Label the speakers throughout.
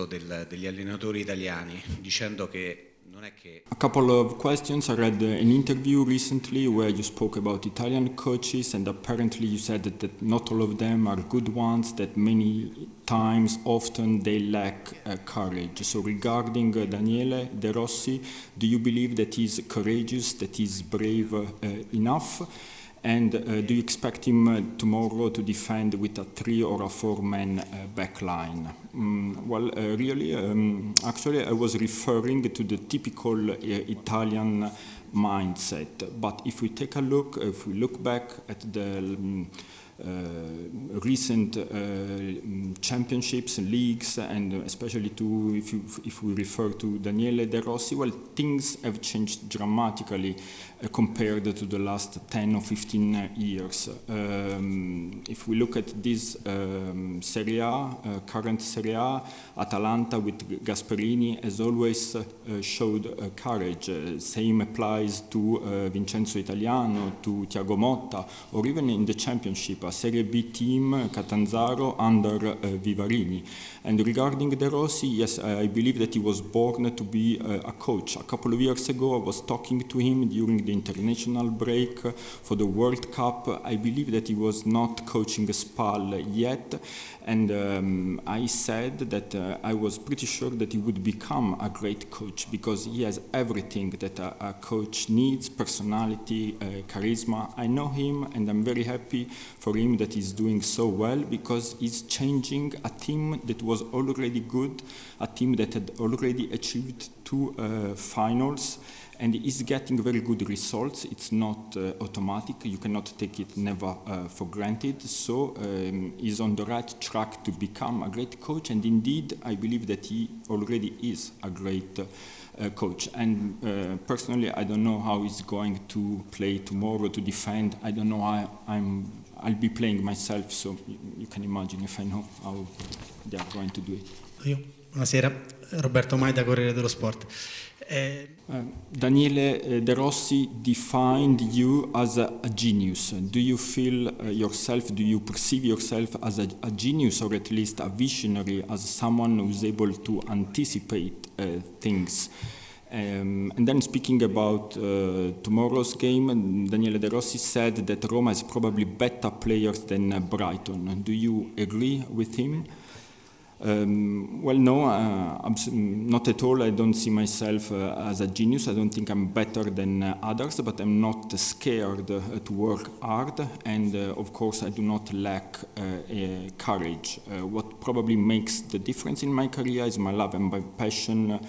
Speaker 1: degli allenatori italiani, dicendo che non è che...
Speaker 2: A couple of questions. I read an interview recently where you spoke about Italian coaches, and apparently you said that not all of them are good ones, that many times, often they lack courage. So regarding Daniele De Rossi, do you believe that he's courageous, that he's brave enough? And do you expect him tomorrow to defend with a 3 or a 4-man back line? Actually, I was referring to the typical Italian mindset. But if we take a look, if we look back at the recent championships and leagues, and especially if we refer to Daniele De Rossi, well, things have changed dramatically compared to the last 10 or 15 years. If we look at this Serie A, current Serie A, Atalanta with Gasperini has always showed courage. Same applies to Vincenzo Italiano, to Thiago Motta, or even in the championship, a Serie B team, Catanzaro, under Vivarini. And regarding De Rossi, yes, I believe that he was born to be a coach. A couple of years ago, I was talking to him during the international break for the World Cup. I believe that he was not coaching Spal yet, and I said that I was pretty sure that he would become a great coach because he has everything that a coach needs: personality, charisma. I know him, and I'm very happy for him that he's doing so well because he's changing a team that was already good, a team that had already achieved 2 finals, and is getting very good results. It's not automatic. You cannot take it never for granted. So he's on the right track to become a great coach, and indeed I believe that he already is a great coach. And personally, I don't know how he's going to play tomorrow to defend. I don't know how I'll be playing myself, so you can imagine if I know how they are going to do it.
Speaker 3: Buonasera, Roberto Mai da Corriere dello Sport.
Speaker 2: Daniele De Rossi defined you as a genius. Do you feel yourself, do you perceive yourself as a genius, or at least a visionary, as someone who's able to anticipate things? And then speaking about tomorrow's game, Daniele De Rossi said that Roma is probably better players than Brighton. Do you agree with him? Well, no, not at all. I don't see myself as a genius. I don't think I'm better than others, but I'm not scared to work hard, and of course I do not lack courage. What probably makes the difference in my career is my love and my passion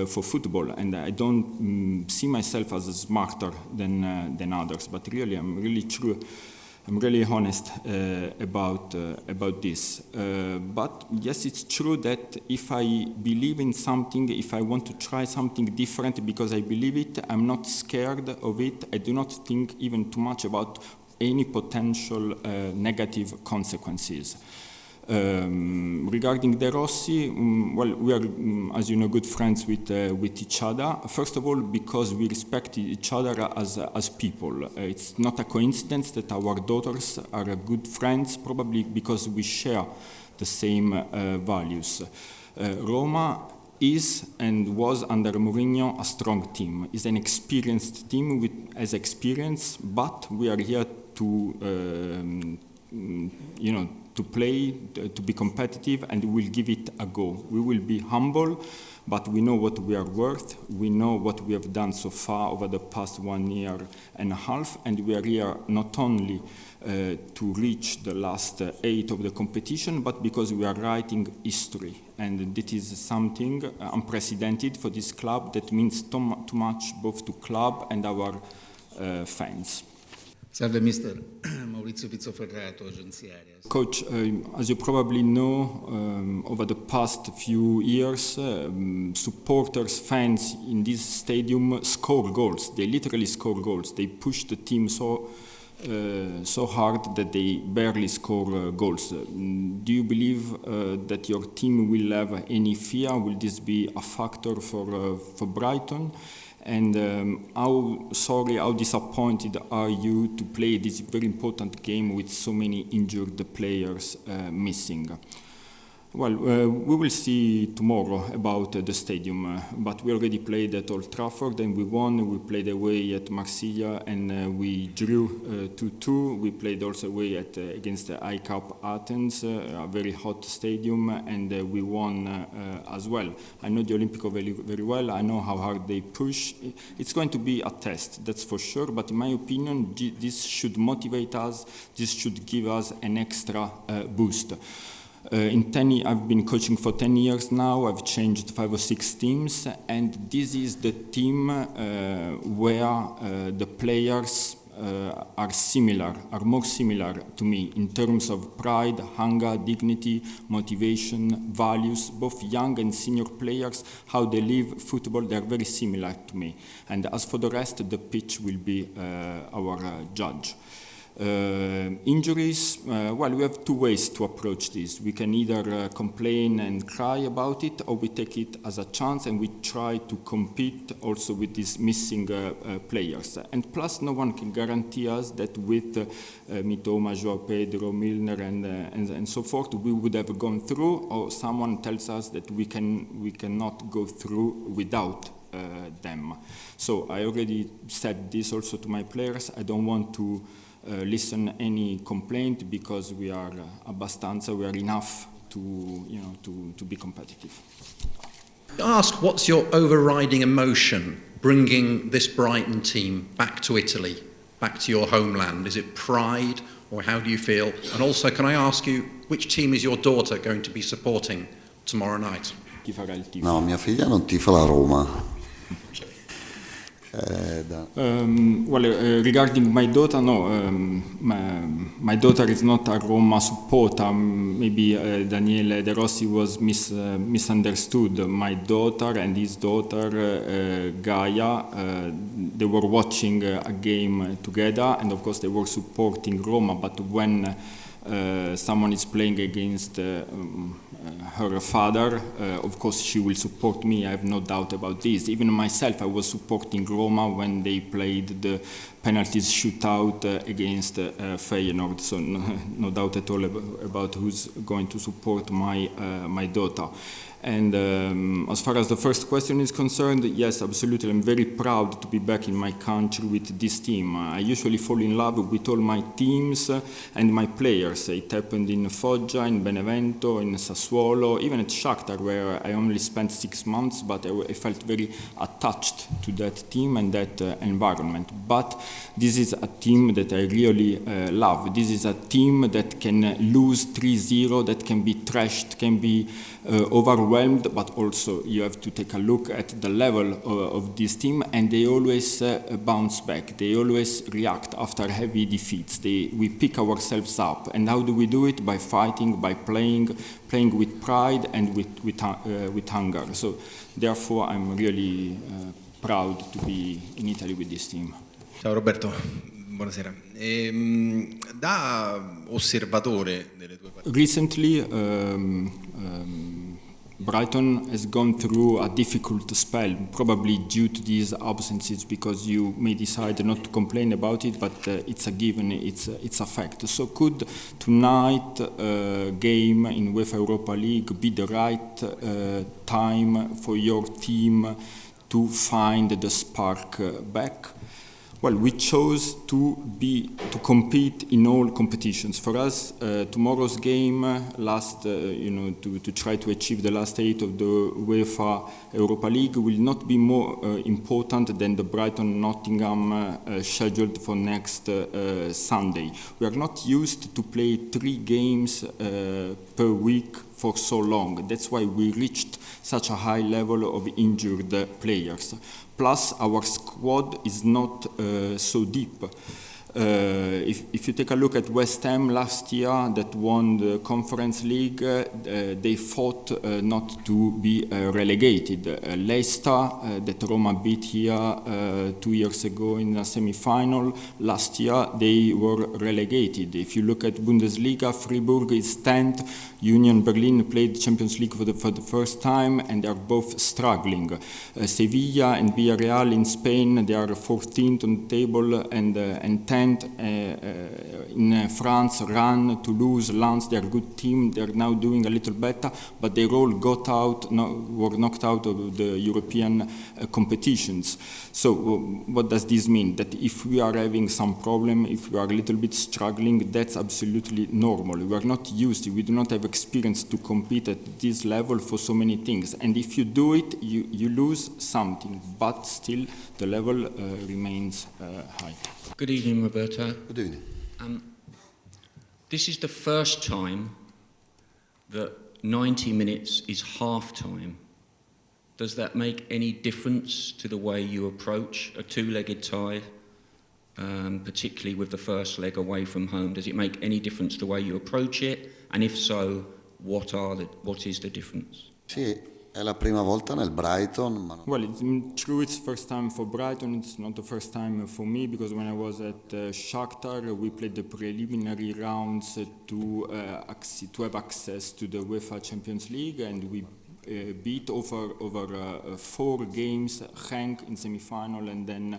Speaker 2: for football, and I don't see myself as smarter than others, but really I'm really honest about this. But yes, it's true that if I believe in something, if I want to try something different because I believe it, I'm not scared of it. I do not think even too much about any potential negative consequences. Regarding De Rossi, well, we are, as you know, good friends with each other. First of all, because we respect each other as people. It's not a coincidence that our daughters are good friends, probably because we share the same values. Roma is and was under Mourinho a strong team. It's an experienced team has experience, but we are here to to play, to be competitive, and we will give it a go. We will be humble, but we know what we are worth. We know what we have done so far over the past 1 year and a half, and we are here not only to reach the last 8 of the competition, but because we are writing history. And this is something unprecedented for this club that means too much both to club and our fans.
Speaker 4: Salve mister, Maurizio Pizzoferrato, Agenzia Areas.
Speaker 2: Coach, as you probably know, over the past few years, supporters, fans in this stadium score goals. They literally score goals. They push the team so hard that they barely score goals. Do you believe that your team will have any fear? Will this be a factor for Brighton? And how disappointed are you to play this very important game with so many injured players missing? Well, we will see tomorrow about the stadium, but we already played at Old Trafford and we won. We played away at Marsiglia and we drew 2-2. We played also away against the ICAP Athens, a very hot stadium, and we won as well. I know the Olimpico very, very well. I know how hard they push. It's going to be a test, that's for sure, but in my opinion, this should motivate us. This should give us an extra boost. I've been coaching for 10 years now. I've changed 5 or 6 teams, and this is the team where the players are more similar to me in terms of pride, hunger, dignity, motivation, values. Both young and senior players, how they live football, they are very similar to me. And as for the rest, the pitch will be our judge. Injuries, well, we have 2 ways to approach this. We can either complain and cry about it, or we take it as a chance and we try to compete also with these missing players. And plus, no one can guarantee us that with Mitoma, João Pedro, Milner, and so forth, we would have gone through, or someone tells us that we cannot go through without them. So I already said this also to my players. I don't want to listen any complaint, because we are abbastanza, we are enough to be competitive.
Speaker 5: Ask, what's your overriding emotion bringing this Brighton team back to Italy, back to your homeland? Is it pride, or how do you feel? And also, can I ask you, which team is your daughter going to be supporting tomorrow night?
Speaker 6: No, mia figlia non tifa la Roma.
Speaker 2: Regarding my daughter, no, my daughter is not a Roma supporter. Maybe Daniele De Rossi was misunderstood. My daughter and his daughter Gaia, they were watching a game together, and of course they were supporting Roma. But when someone is playing against her father, of course she will support me. I have no doubt about this. Even myself, I was supporting Roma when they played the penalties shootout against Feyenoord, so no doubt at all about who's going to support my daughter. And as far as the first question is concerned, yes, absolutely. I'm very proud to be back in my country with this team. I usually fall in love with all my teams and my players. It happened in Foggia, in Benevento, in Sassuolo, even at Shakhtar, where I only spent 6 months, but I felt very attached to that team and that environment. But this is a team that I really love. This is a team that can lose 3-0, that can be trashed, can be overwhelmed, but also you have to take a look at the level of this team, and they always bounce back. They always react after heavy defeats. We pick ourselves up, and how do we do it? By fighting, by playing with pride and with hunger. So therefore I'm really proud to be in Italy with this team.
Speaker 1: Ciao Roberto, buonasera. Da osservatore delle tue partite.
Speaker 2: Recently, Brighton has gone through a difficult spell, probably due to these absences, because you may decide not to complain about it, but it's a given, it's a fact. So could tonight game in UEFA Europa League be the right time for your team to find the spark back? Well, we chose to compete in all competitions. For us, tomorrow's game, to try to achieve the last 8 of the UEFA Europa League will not be more important than the Brighton-Nottingham scheduled for next Sunday. We are not used to play 3 games per week for so long. That's why we reached such a high level of injured players. Plus, our squad is not so deep. If you take a look at West Ham last year that won the Conference League, they fought not to be relegated. Leicester, that Roma beat here 2 years ago in a semi-final, last year they were relegated. If you look at Bundesliga, Freiburg is 10th, Union Berlin played Champions League for the first time, and they are both struggling. Sevilla and Villarreal in Spain, they are 14th on the table and 10th. Nantes, in France, Rennes, Toulouse, Lens, they're a good team. They're now doing a little better, but they all were knocked out of the European competitions. So what does this mean? That if we are having some problem, if we are a little bit struggling, that's absolutely normal. We are not used to, we do not have experience to compete at this level for so many things. And if you do it, you lose something, but still the level remains high.
Speaker 7: Good evening, Roberto.
Speaker 6: Good evening.
Speaker 7: This is the first time that 90 minutes is half time. Does that make any difference to the way you approach a two-legged tie, particularly with the first leg away from home? Does it make any difference the way you approach it? And if so, what is the difference?
Speaker 6: Sì, è la prima volta nel Brighton. Ma non...
Speaker 2: Well, it's true it's first time for Brighton. It's not the first time for me, because when I was at Shakhtar, we played the preliminary rounds to have access to the UEFA Champions League, and we beat over 4 games, Genk in semi-final and then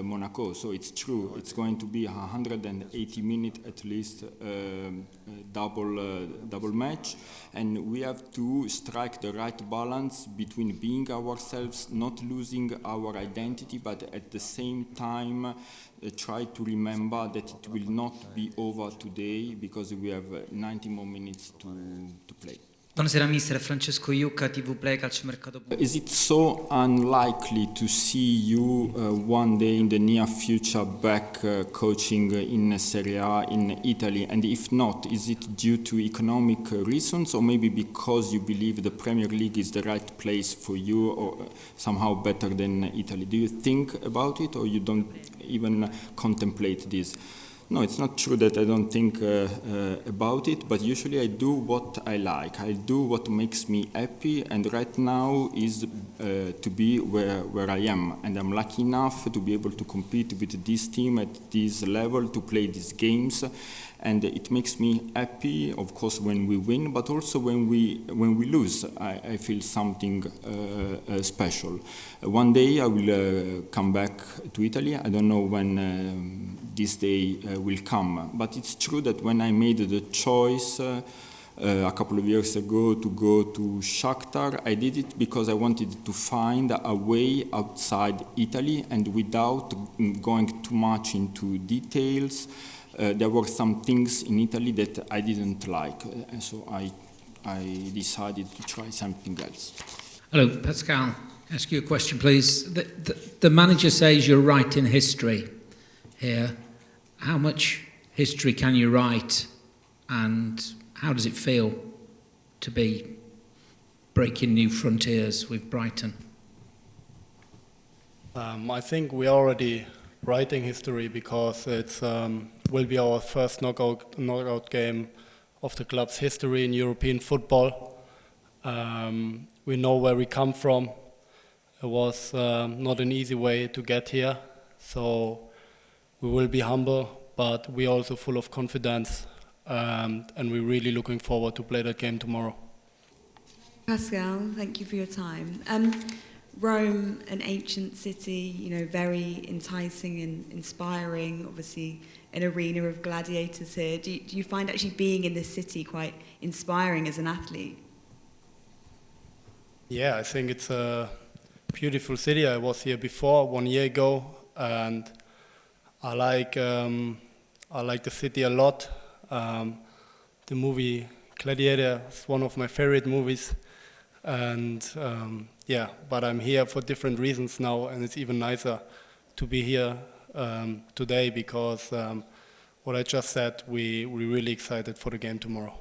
Speaker 2: Monaco. So it's true, it's going to be 180 minutes at least, double match, and we have to strike the right balance between being ourselves, not losing our identity, but at the same time try to remember that it will not be over today, because we have 90 more minutes to play.
Speaker 3: Buonasera mister, Francesco Iucca, TV Play, Calciomercato.
Speaker 2: Is it so unlikely to see you one day in the near future back coaching in Serie A in Italy? And if not, is it due to economic reasons, or maybe because you believe the Premier League is the right place for you, or somehow better than Italy? Do you think about it, or you don't even contemplate this? No, it's not true that I don't think about it, but usually I do what I like. I do what makes me happy, and right now is to be where I am. And I'm lucky enough to be able to compete with this team at this level, to play these games. And it makes me happy, of course, when we win, but also when we lose. I feel something special. One day I will come back to Italy. I don't know when this day will come, but it's true that when I made the choice a couple of years ago to go to Shakhtar, I did it because I wanted to find a way outside Italy, and without going too much into details. There were some things in Italy that I didn't like, and so I decided to try something else.
Speaker 4: Hello, Pascal. Ask you a question, please. The manager says you're writing history here. How much history can you write, and how does it feel to be breaking new frontiers with Brighton?
Speaker 8: I think we are already writing history, because it will be our first knockout game of the club's history in European football. We know where we come from. It was not an easy way to get here, so we will be humble, but we're also full of confidence, and we're really looking forward to play that game tomorrow.
Speaker 9: Pascal, thank you for your time. Rome, an ancient city, very enticing and inspiring, obviously an arena of gladiators here. Do you find actually being in this city quite inspiring as an athlete?
Speaker 8: Yeah, I think it's a beautiful city. I was here before, 1 year ago, and I like the city a lot. The movie Gladiator is one of my favorite movies, and but I'm here for different reasons now, and it's even nicer to be here today, because what I just said, we're really excited for the game tomorrow.